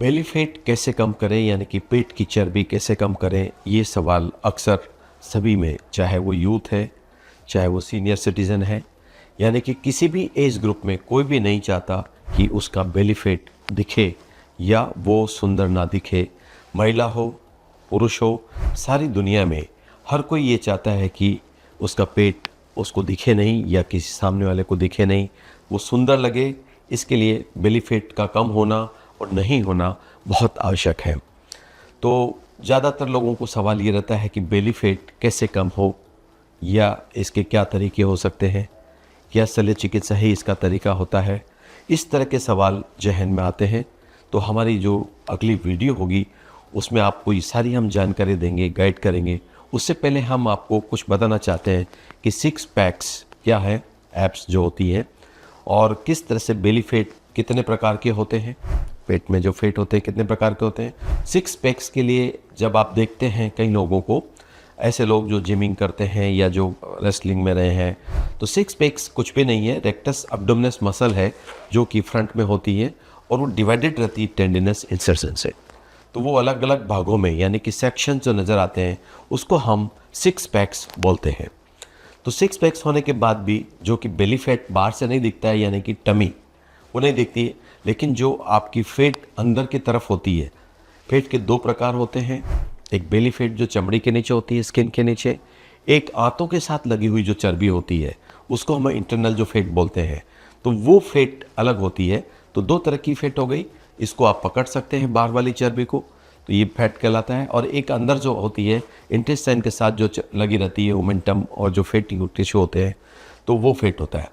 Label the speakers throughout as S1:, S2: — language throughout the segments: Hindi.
S1: बेली फैट कैसे कम करें, यानी कि पेट की चर्बी कैसे कम करें, ये सवाल अक्सर सभी में, चाहे वो यूथ है, चाहे वो सीनियर सिटीज़न है, यानी कि किसी भी एज ग्रुप में कोई भी नहीं चाहता कि उसका बेली फैट दिखे या वो सुंदर ना दिखे। महिला हो, पुरुष हो, सारी दुनिया में हर कोई ये चाहता है कि उसका पेट उसको दिखे नहीं या किसी सामने वाले को दिखे नहीं, वो सुंदर लगे। इसके लिए बेली फैट का कम होना और नहीं होना बहुत आवश्यक है। तो ज़्यादातर लोगों को सवाल ये रहता है कि बेली फैट कैसे कम हो, या इसके क्या तरीके हो सकते हैं, क्या शल्य चिकित्सा ही इसका तरीका होता है। इस तरह के सवाल जहन में आते हैं। तो हमारी जो अगली वीडियो होगी उसमें आपको ये सारी हम जानकारी देंगे, गाइड करेंगे। उससे पहले हम आपको कुछ बताना चाहते हैं कि 6 पैक्स क्या है, एप्स जो होती हैं, और किस तरह से बेली फैट कितने प्रकार के होते हैं, पेट में जो फैट होते हैं कितने प्रकार के होते हैं। 6 पैक्स के लिए जब आप देखते हैं कई लोगों को, ऐसे लोग जो जिमिंग करते हैं या जो रेसलिंग में रहे हैं, तो 6 पैक्स कुछ भी नहीं है, रेक्टस अब्डोमिनस मसल है जो कि फ्रंट में होती है और वो डिवाइडेड रहती है टेंडिनस इंसर्शन से। तो वो अलग अलग भागों में, यानी कि सेक्शन जो नज़र आते हैं उसको हम 6 पैक्स बोलते हैं। तो 6 पैक्स होने के बाद भी जो कि बेली फैट बाहर से नहीं दिखता है, यानी कि टमी वो नहीं दिखती है, लेकिन जो आपकी फैट अंदर की तरफ होती है, फैट के 2 प्रकार होते हैं। एक बेली फैट जो चमड़ी के नीचे होती है, स्किन के नीचे, एक आंतों के साथ लगी हुई जो चर्बी होती है उसको हम इंटरनल जो फैट बोलते हैं। तो वो फैट अलग होती है। तो 2 तरह की फैट हो गई, इसको आप पकड़ सकते हैं बाहर वाली चर्बी को, तो ये फैट कहलाता है। और एक अंदर जो होती है इंटेस्टाइन के साथ जो लगी रहती है ओमेंटम और जो फैट टिश्यू होते हैं, तो वो फैट होता है।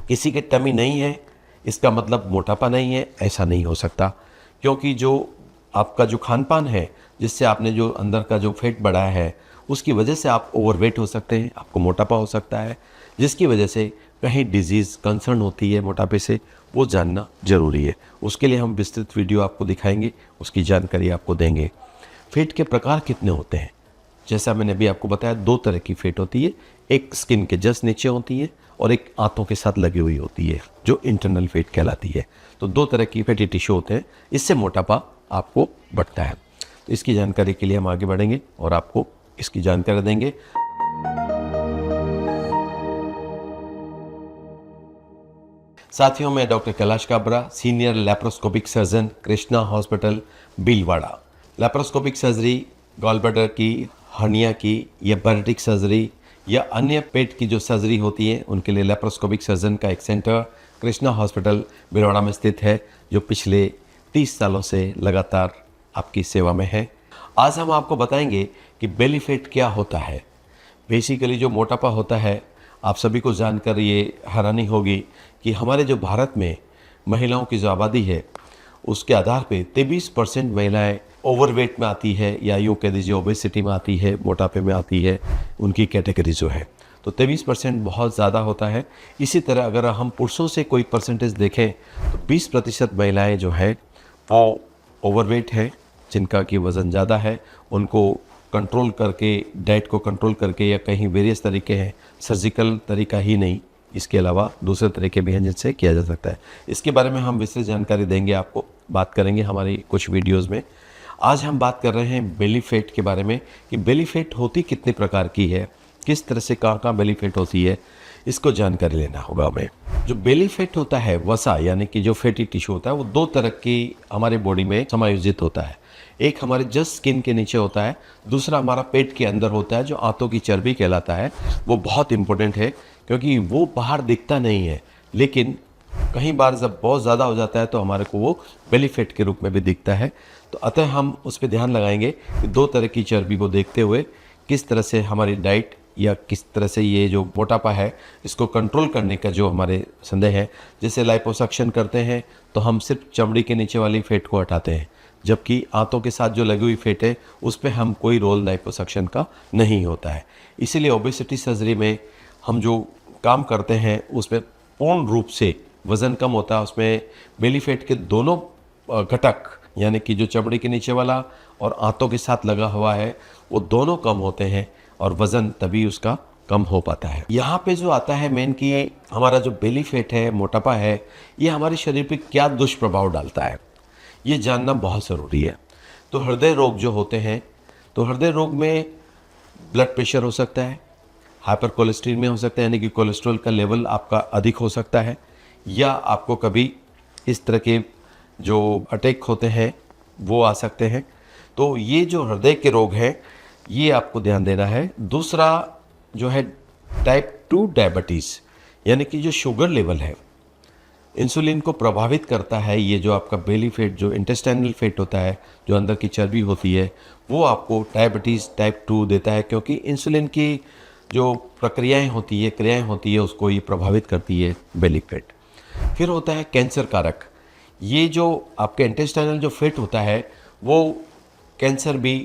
S1: किसी के टमी नहीं है इसका मतलब मोटापा नहीं है, ऐसा नहीं हो सकता, क्योंकि जो आपका जो खान पान है जिससे आपने जो अंदर का जो फैट बढ़ाया है उसकी वजह से आप ओवरवेट हो सकते हैं, आपको मोटापा हो सकता है, जिसकी वजह से कहीं डिजीज़ कंसर्न होती है मोटापे से, वो जानना ज़रूरी है। उसके लिए हम विस्तृत वीडियो आपको दिखाएंगे, उसकी जानकारी आपको देंगे। फैट के प्रकार कितने होते हैं, जैसा मैंने अभी आपको बताया 2 तरह की फैट होती है, एक स्किन के जस्ट नीचे होती है और एक आंतों के साथ लगी हुई होती है जो इंटरनल फैट कहलाती है। तो 2 तरह की फैटी टिश्यू होते हैं, इससे मोटापा आपको बढ़ता है। तो इसकी जानकारी के लिए हम आगे बढ़ेंगे और आपको इसकी जानकारी देंगे। साथियों, मैं doctor Kailash Kabra, senior laparoscopic surgeon, Krishna hospital, Bhilwara. Laparoscopic surgery gall bladder की, हर्निया की या बर्टिक सर्जरी या अन्य पेट की जो सर्जरी होती है उनके लिए लैप्रोस्कोपिक सर्जन का एक सेंटर कृष्णा हॉस्पिटल भीलवाड़ा में स्थित है, जो पिछले 30 सालों से लगातार आपकी सेवा में है। आज हम आपको बताएंगे कि बेली फैट क्या होता है। बेसिकली जो मोटापा होता है, आप सभी को जानकर ये हैरानी होगी कि हमारे जो भारत में महिलाओं की जो आबादी है उसके आधार पे 23% महिलाएं ओवरवेट में आती है, या यूँ कह दीजिए ओबेसिटी में आती है, मोटापे में आती है, उनकी कैटेगरी जो है। तो 23% बहुत ज़्यादा होता है। इसी तरह अगर हम पुरुषों से कोई परसेंटेज देखें तो 20% महिलाएं जो है वो ओवरवेट है, जिनका कि वज़न ज़्यादा है, उनको कंट्रोल करके, डाइट को कंट्रोल करके, या कहीं वेरियस तरीके हैं, सर्जिकल तरीका ही नहीं, इसके अलावा दूसरे तरीके भी हैं जिनसे किया जा सकता है। इसके बारे में हम विस्तृत जानकारी देंगे, आपको बात करेंगे हमारी कुछ वीडियोज़ में। आज हम बात कर रहे हैं बेली फैट के बारे में कि बेली फैट होती कितने प्रकार की है, किस तरह से कहाँ कहाँ बेली फैट होती है, इसको जानकारी लेना होगा हमें। जो बेली फैट होता है, वसा यानी कि जो फैटी टिश्यू होता है, वो 2 तरह की हमारे बॉडी में समायोजित होता है। एक हमारे जस्ट स्किन के नीचे होता है, दूसरा हमारा पेट के अंदर होता है जो आंतों की चर्बी कहलाता है। वो बहुत इंपॉर्टेंट है क्योंकि वो बाहर दिखता नहीं है, लेकिन कई बार जब बहुत ज़्यादा हो जाता है तो हमारे को वो बेली फैट के रूप में भी दिखता है। तो अतः हम उस पर ध्यान लगाएंगे कि 2 तरह की चर्बी को देखते हुए किस तरह से हमारी डाइट या किस तरह से ये जो मोटापा है इसको कंट्रोल करने का जो हमारे संदेह है। जैसे लाइपोसक्शन करते हैं तो हम सिर्फ चमड़ी के नीचे वाली फैट को हटाते हैं, जबकि आंतों के साथ जो लगी हुई फैट है उस पर हम कोई रोल लाइपोसक्शन का नहीं होता है। इसीलिए ओबेसिटी सर्जरी में हम जो काम करते हैं उसमें पूर्ण रूप से वज़न कम होता है। उसमें बेली फैट के दोनों घटक, यानी कि जो चमड़ी के नीचे वाला और आंतों के साथ लगा हुआ है, वो दोनों कम होते हैं और वज़न तभी उसका कम हो पाता है। यहाँ पे जो आता है मेन कि हमारा जो बेली फैट है, मोटापा है, ये हमारे शरीर पे क्या दुष्प्रभाव डालता है। ये जानना बहुत ज़रूरी है। तो हृदय रोग जो होते हैं, तो हृदय रोग में ब्लड प्रेशर हो सकता है, हाइपर कोलेस्ट्रीन हो सकता है, यानी कि कोलेस्ट्रॉल का लेवल आपका अधिक हो सकता है, या आपको कभी इस तरह के जो अटैक होते हैं वो आ सकते हैं। तो ये जो हृदय के रोग हैं, ये आपको ध्यान देना है। दूसरा जो है टाइप 2 डायबिटीज़, यानी कि जो शुगर लेवल है, इंसुलिन को प्रभावित करता है। ये जो आपका बेली फैट, जो इंटेस्टाइनल फैट होता है, जो अंदर की चर्बी होती है, वो आपको डायबिटीज़ टाइप 2 देता है, क्योंकि इंसुलिन की जो क्रियाएं होती है उसको ये प्रभावित करती है बेली फैट। फिर होता है कैंसर कारक। ये जो आपके इंटेस्टाइनल जो फैट होता है वो कैंसर भी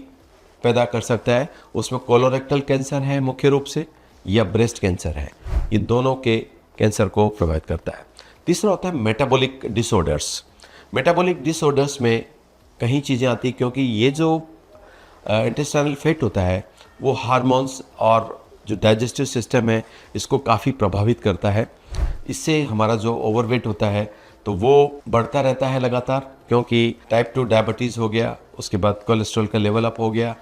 S1: पैदा कर सकता है। उसमें कोलोरेक्टल कैंसर है मुख्य रूप से, या ब्रेस्ट कैंसर है, ये दोनों के कैंसर को प्रभावित करता है। तीसरा होता है मेटाबॉलिक डिसऑर्डर्स। मेटाबॉलिक डिसऑर्डर्स में कई चीज़ें आती हैं, क्योंकि ये जो इंटेस्टाइनल फैट होता है वो हार्मोन्स और जो डाइजेस्टिव सिस्टम है इसको काफ़ी प्रभावित करता है। इससे हमारा जो ओवरवेट होता है तो वो बढ़ता रहता है लगातार, क्योंकि टाइप 2 डायबिटीज़ हो गया, उसके बाद कोलेस्ट्रॉल का लेवल अप हो गया,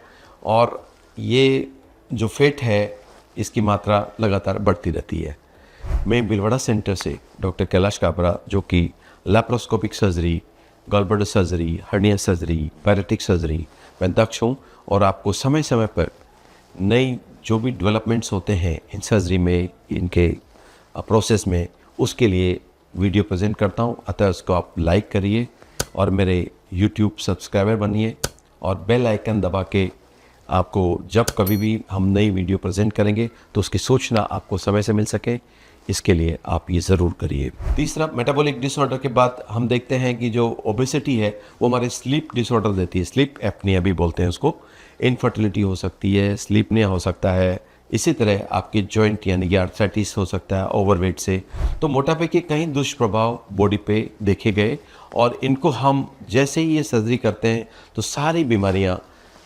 S1: और ये जो फैट है इसकी मात्रा लगातार बढ़ती रहती है। मैं भिलवाड़ा सेंटर से डॉक्टर कैलाश काबरा, जो कि laparoscopic surgery, gallbladder surgery, hernia surgery, pyretic surgery में दक्ष हूँ, और आपको समय समय पर नई जो भी डेवलपमेंट्स होते हैं इन सर्जरी में, इनके प्रोसेस में, उसके लिए वीडियो प्रेजेंट करता हूँ। अतः उसको आप लाइक करिए और मेरे यूट्यूब सब्सक्राइबर बनिए, और बेल आइकन दबा के आपको जब कभी भी हम नई वीडियो प्रेजेंट करेंगे तो उसकी सूचना आपको समय से मिल सके, इसके लिए आप ये ज़रूर करिए। तीसरा, मेटाबॉलिक डिसऑर्डर के बाद हम देखते हैं कि जो ओबेसिटी है वो हमारे स्लीप डिसऑर्डर देती है। स्लीप एपनिया भी बोलते हैं उसको। इनफर्टिलिटी हो सकती है, स्लीपनिया हो सकता है, इसी तरह आपके जॉइंट यानी कि आर्थराइटिस हो सकता है ओवरवेट से। तो मोटापे के कई दुष्प्रभाव बॉडी पे देखे गए, और इनको हम जैसे ही ये सर्जरी करते हैं तो सारी बीमारियां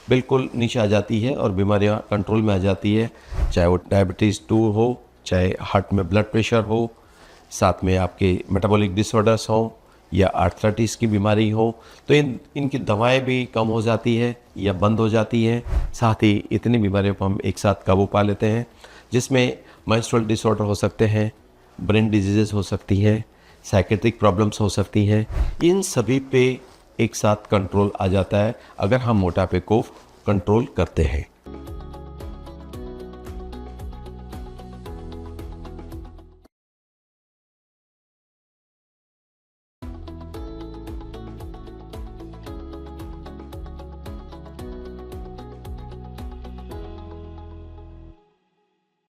S1: बिल्कुल नीचे आ जाती है और बीमारियां कंट्रोल में आ जाती है। चाहे वो डायबिटीज़ 2 हो, चाहे हार्ट में ब्लड प्रेशर हो, साथ में आपके मेटाबॉलिक डिसऑर्डर्स हो, या आर्थराइटिस की बीमारी हो, तो इनकी दवाएं भी कम हो जाती है या बंद हो जाती हैं। साथ ही इतनी बीमारियों पर हम एक साथ काबू पा लेते हैं, जिसमें मेंस्ट्रुअल डिसऑर्डर हो सकते हैं, ब्रेन डिजीज़ेस हो सकती हैं, साइकेट्रिक प्रॉब्लम्स हो सकती हैं। इन सभी पे एक साथ कंट्रोल आ जाता है अगर हम मोटापे को कंट्रोल करते हैं।